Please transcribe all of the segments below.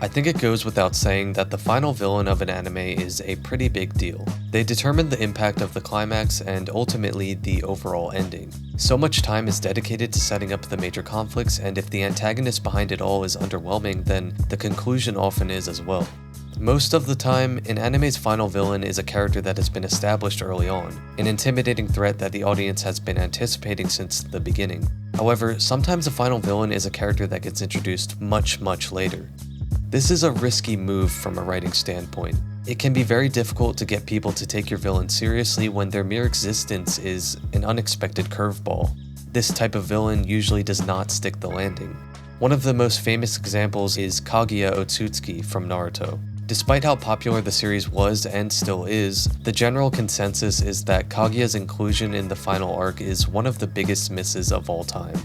I think it goes without saying that the final villain of an anime is a pretty big deal. They determine the impact of the climax and ultimately the overall ending. So much time is dedicated to setting up the major conflicts, and if the antagonist behind it all is underwhelming, then the conclusion often is as well. Most of the time, an anime's final villain is a character that has been established early on, an intimidating threat that the audience has been anticipating since the beginning. However, sometimes the final villain is a character that gets introduced much later. This is a risky move from a writing standpoint. It can be very difficult to get people to take your villain seriously when their mere existence is an unexpected curveball. This type of villain usually does not stick the landing. One of the most famous examples is Kaguya Otsutsuki from Naruto. Despite how popular the series was and still is, the general consensus is that Kaguya's inclusion in the final arc is one of the biggest misses of all time.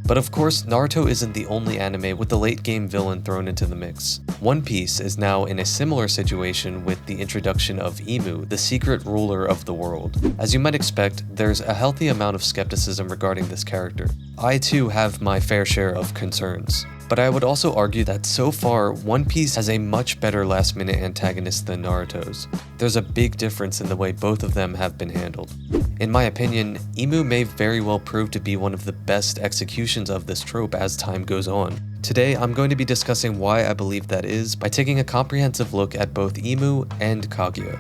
But of course, Naruto isn't the only anime with the late-game villain thrown into the mix. One Piece is now in a similar situation with the introduction of Imu, the secret ruler of the world. As you might expect, there's a healthy amount of skepticism regarding this character. I too have my fair share of concerns. But I would also argue that so far, One Piece has a much better last-minute antagonist than Naruto's. There's a big difference in the way both of them have been handled. In my opinion, Imu may very well prove to be one of the best executions of this trope as time goes on. Today, I'm going to be discussing why I believe that is by taking a comprehensive look at both Imu and Kaguya.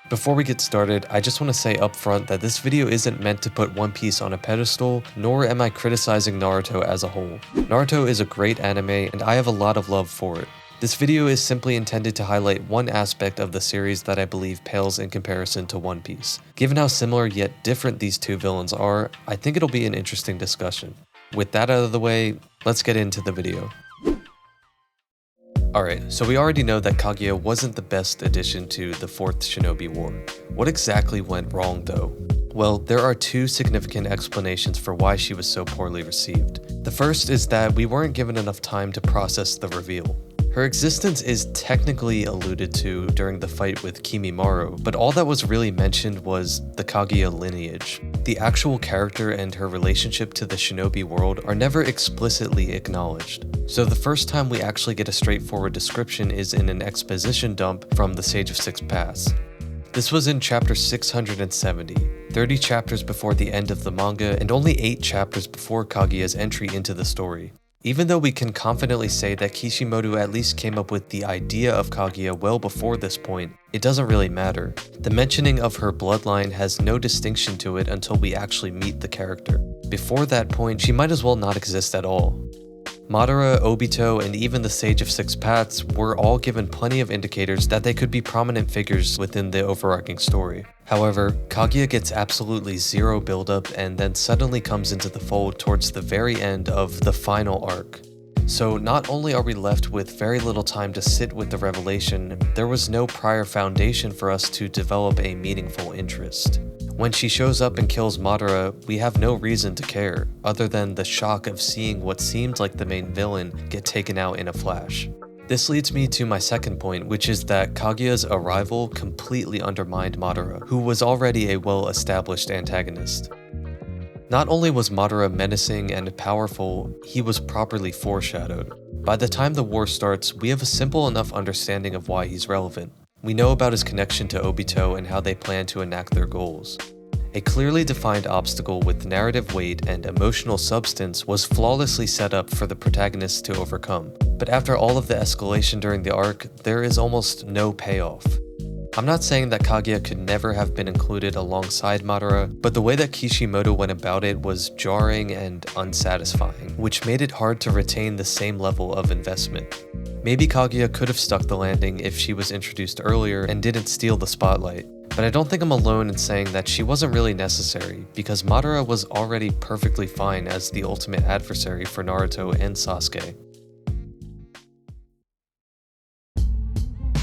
Before we get started, I just want to say up front that this video isn't meant to put One Piece on a pedestal, nor am I criticizing Naruto as a whole. Naruto is a great anime, and I have a lot of love for it. This video is simply intended to highlight one aspect of the series that I believe pales in comparison to One Piece. Given how similar yet different these two villains are, I think it'll be an interesting discussion. With that out of the way, let's get into the video. Alright, so we already know that Kaguya wasn't the best addition to the 4th Shinobi War. What exactly went wrong though? Well, there are two significant explanations for why she was so poorly received. The first is that we weren't given enough time to process the reveal. Her existence is technically alluded to during the fight with Kimimaro, but all that was really mentioned was the Kaguya lineage. The actual character and her relationship to the shinobi world are never explicitly acknowledged. So the first time we actually get a straightforward description is in an exposition dump from the Sage of Six Paths. This was in chapter 670, 30 chapters before the end of the manga and only 8 chapters before Kaguya's entry into the story. Even though we can confidently say that Kishimoto at least came up with the idea of Kaguya well before this point, it doesn't really matter. The mentioning of her bloodline has no distinction to it until we actually meet the character. Before that point, she might as well not exist at all. Madara, Obito, and even the Sage of Six Paths were all given plenty of indicators that they could be prominent figures within the overarching story. However, Kaguya gets absolutely zero buildup and then suddenly comes into the fold towards the very end of the final arc. So not only are we left with very little time to sit with the revelation, there was no prior foundation for us to develop a meaningful interest. When she shows up and kills Madara, we have no reason to care, other than the shock of seeing what seemed like the main villain get taken out in a flash. This leads me to my second point, which is that Kaguya's arrival completely undermined Madara, who was already a well-established antagonist. Not only was Madara menacing and powerful, he was properly foreshadowed. By the time the war starts, we have a simple enough understanding of why he's relevant. We know about his connection to Obito and how they plan to enact their goals. A clearly defined obstacle with narrative weight and emotional substance was flawlessly set up for the protagonist to overcome. But after all of the escalation during the arc, there is almost no payoff. I'm not saying that Kaguya could never have been included alongside Madara, but the way that Kishimoto went about it was jarring and unsatisfying, which made it hard to retain the same level of investment. Maybe Kaguya could have stuck the landing if she was introduced earlier and didn't steal the spotlight, but I don't think I'm alone in saying that she wasn't really necessary, because Madara was already perfectly fine as the ultimate adversary for Naruto and Sasuke.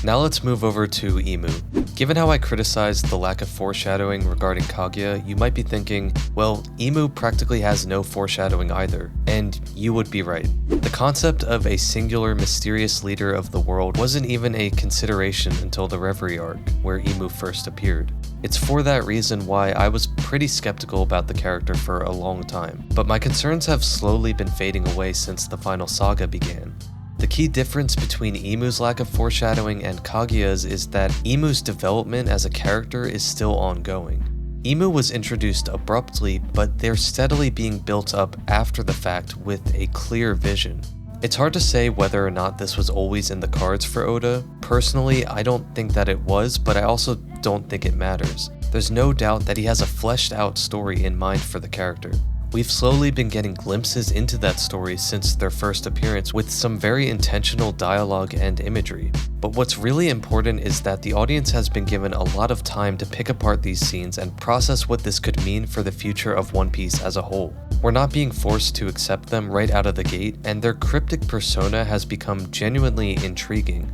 Now let's move over to Imu. Given how I criticized the lack of foreshadowing regarding Kaguya, you might be thinking, well, Imu practically has no foreshadowing either, and you would be right. The concept of a singular mysterious leader of the world wasn't even a consideration until the Reverie arc, where Imu first appeared. It's for that reason why I was pretty skeptical about the character for a long time, but my concerns have slowly been fading away since the final saga began. The key difference between Imu's lack of foreshadowing and Kaguya's is that Imu's development as a character is still ongoing. Imu was introduced abruptly, but they're steadily being built up after the fact with a clear vision. It's hard to say whether or not this was always in the cards for Oda. Personally, I don't think that it was, but I also don't think it matters. There's no doubt that he has a fleshed out story in mind for the character. We've slowly been getting glimpses into that story since their first appearance with some very intentional dialogue and imagery. But what's really important is that the audience has been given a lot of time to pick apart these scenes and process what this could mean for the future of One Piece as a whole. We're not being forced to accept them right out of the gate, and their cryptic persona has become genuinely intriguing.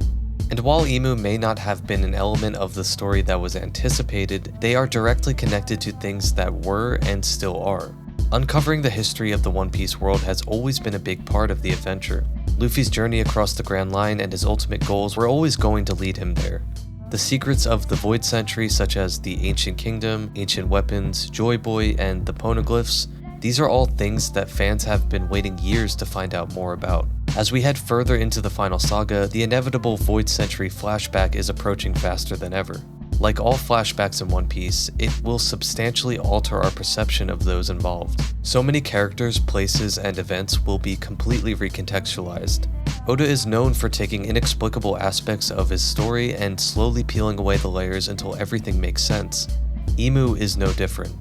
And while Imu may not have been an element of the story that was anticipated, they are directly connected to things that were and still are. Uncovering the history of the One Piece world has always been a big part of the adventure. Luffy's journey across the Grand Line and his ultimate goals were always going to lead him there. The secrets of the Void Century, such as the Ancient Kingdom, ancient weapons, Joy Boy, and the poneglyphs, these are all things that fans have been waiting years to find out more about. As we head further into the final saga, the inevitable Void Century flashback is approaching faster than ever. Like all flashbacks in One Piece, it will substantially alter our perception of those involved. So many characters, places, and events will be completely recontextualized. Oda is known for taking inexplicable aspects of his story and slowly peeling away the layers until everything makes sense. Imu is no different.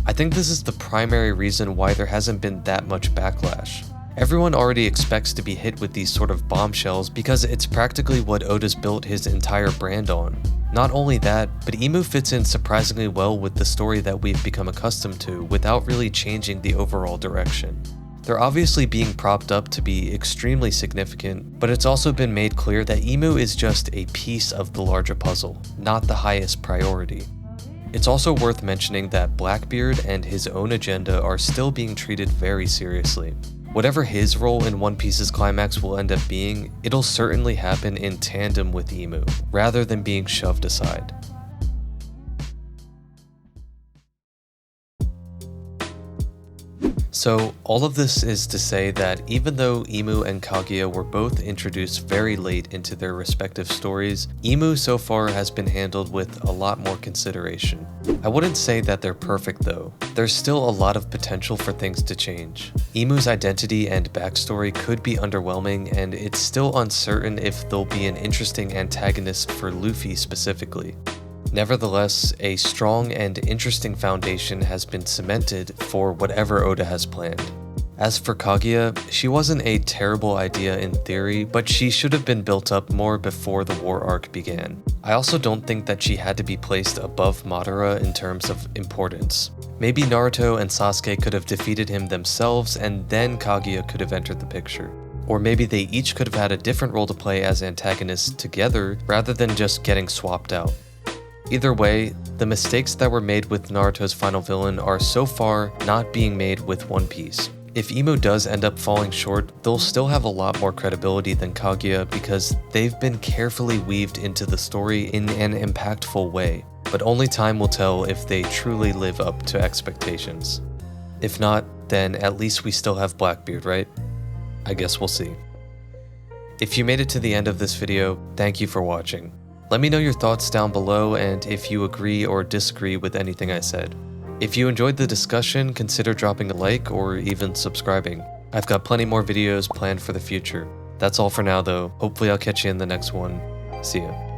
I think this is the primary reason why there hasn't been that much backlash. Everyone already expects to be hit with these sort of bombshells because it's practically what Oda's built his entire brand on. Not only that, but Imu fits in surprisingly well with the story that we've become accustomed to without really changing the overall direction. They're obviously being propped up to be extremely significant, but it's also been made clear that Imu is just a piece of the larger puzzle, not the highest priority. It's also worth mentioning that Blackbeard and his own agenda are still being treated very seriously. Whatever his role in One Piece's climax will end up being, it'll certainly happen in tandem with Imu, rather than being shoved aside. So all of this is to say that even though Imu and Kaguya were both introduced very late into their respective stories, Imu so far has been handled with a lot more consideration. I wouldn't say that they're perfect though. There's still a lot of potential for things to change. Imu's identity and backstory could be underwhelming, and it's still uncertain if there'll be an interesting antagonist for Luffy specifically. Nevertheless, a strong and interesting foundation has been cemented for whatever Oda has planned. As for Kaguya, she wasn't a terrible idea in theory, but she should have been built up more before the war arc began. I also don't think that she had to be placed above Madara in terms of importance. Maybe Naruto and Sasuke could have defeated him themselves, and then Kaguya could have entered the picture. Or maybe they each could have had a different role to play as antagonists together, rather than just getting swapped out. Either way, the mistakes that were made with Naruto's final villain are so far not being made with One Piece. If Imu does end up falling short, they'll still have a lot more credibility than Kaguya because they've been carefully weaved into the story in an impactful way, but only time will tell if they truly live up to expectations. If not, then at least we still have Blackbeard, right? I guess we'll see. If you made it to the end of this video, thank you for watching. Let me know your thoughts down below and if you agree or disagree with anything I said. If you enjoyed the discussion, consider dropping a like or even subscribing. I've got plenty more videos planned for the future. That's all for now though. Hopefully I'll catch you in the next one. See ya.